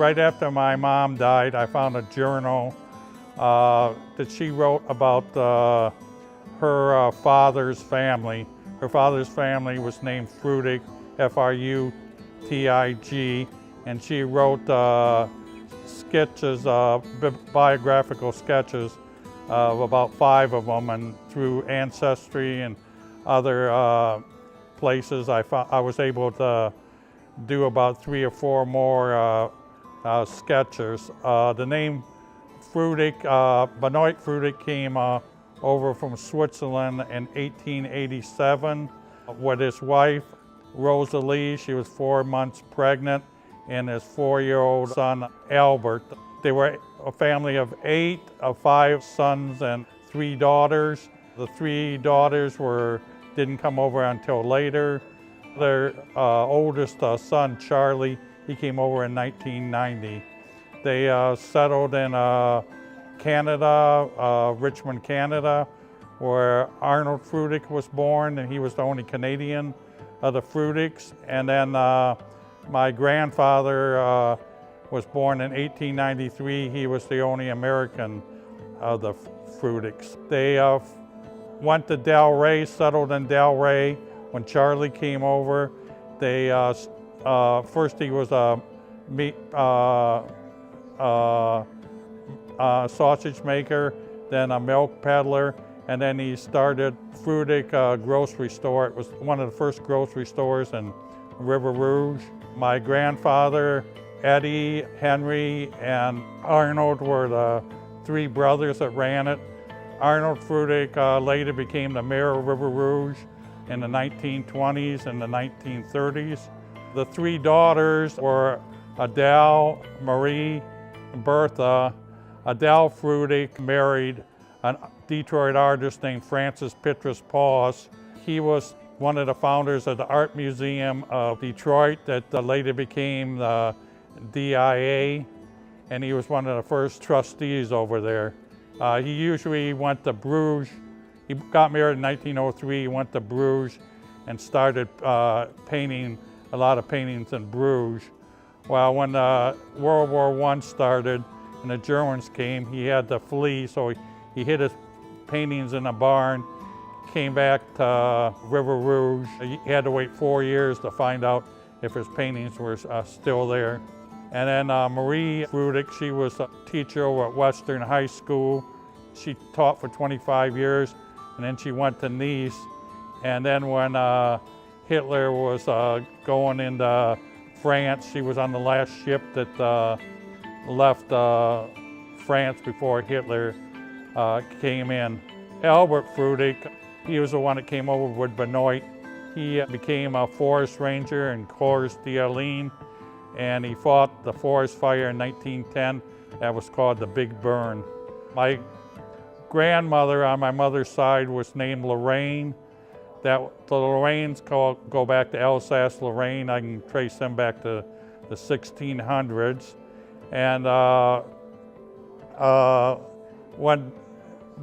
Right after my mom died, I found a journal that she wrote about her father's family. Her father's family was named Frutig, F-R-U-T-I-G, and she wrote sketches, biographical sketches of about 5 of them, and through Ancestry and other places, I was able to do about 3 or 4 more sketches. The name Frutig, Benoit Frutig, came over from Switzerland in 1887 with his wife, Rosalie. She was 4 months pregnant, and his 4-year-old son, Albert. They were a family of 8, of 5 sons and 3 daughters. The 3 daughters didn't come over until later. Their oldest son, Charlie, he came over in 1990. They settled in Canada, Richmond, Canada, where Arnold Frutig was born, and he was the only Canadian of the Frutigs. And then my grandfather was born in 1893. He was the only American of the Frutigs. They went to Delray, settled in Delray. When Charlie came over, they first he was a meat sausage maker, then a milk peddler, and then he started Frutig grocery store. It was one of the first grocery stores in River Rouge. My grandfather, Eddie, Henry, and Arnold were the 3 brothers that ran it. Arnold Frutig later became the mayor of River Rouge in the 1920s and the 1930s. The 3 daughters were Adele, Marie, and Bertha. Adele Frutig married a Detroit artist named Francis Petrus Paus. He was one of the founders of the Art Museum of Detroit that later became the DIA, and he was one of the first trustees over there. He usually went to Bruges. He got married in 1903, he went to Bruges and started painting a lot of paintings in Bruges. Well, when World War I started and the Germans came, he had to flee, so he hid his paintings in a barn, came back to River Rouge. He had to wait 4 years to find out if his paintings were still there. And then Marie Frutig, she was a teacher over at Western High School. She taught for 25 years, and then she went to Nice. And then when Hitler was going into France, she was on the last ship that left France before Hitler came in. Albert Frutig, he was the one that came over with Benoit. He became a forest ranger in Cours d'Alene, and he fought the forest fire in 1910. That was called the Big Burn. My grandmother on my mother's side was named Lorraine. The Lorraines go back to Alsace-Lorraine. I can trace them back to the 1600s. And when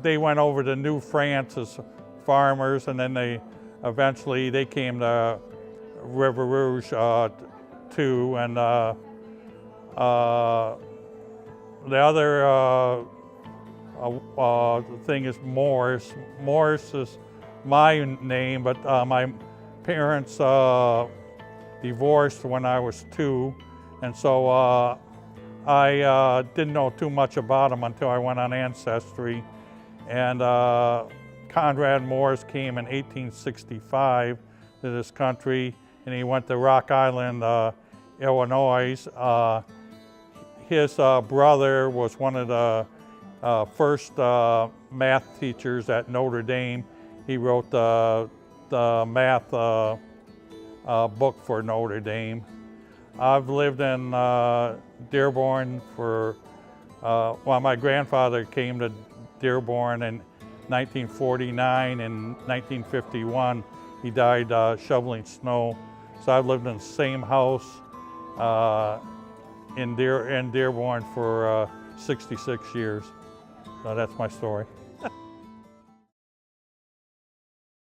they went over to New France as farmers, and then they eventually came to River Rouge too. And the other thing is Maurus. Maurus is my name, but my parents divorced when I was 2, and so I didn't know too much about them until I went on Ancestry. And Conrad Maurus came in 1865 to this country, and he went to Rock Island, Illinois. His brother was one of the first math teachers at Notre Dame. He wrote the math book for Notre Dame. I've lived in Dearborn for, well, my grandfather came to Dearborn in 1949. In 1951, he died shoveling snow. So I've lived in the same house in Dearborn for 66 years. So that's my story.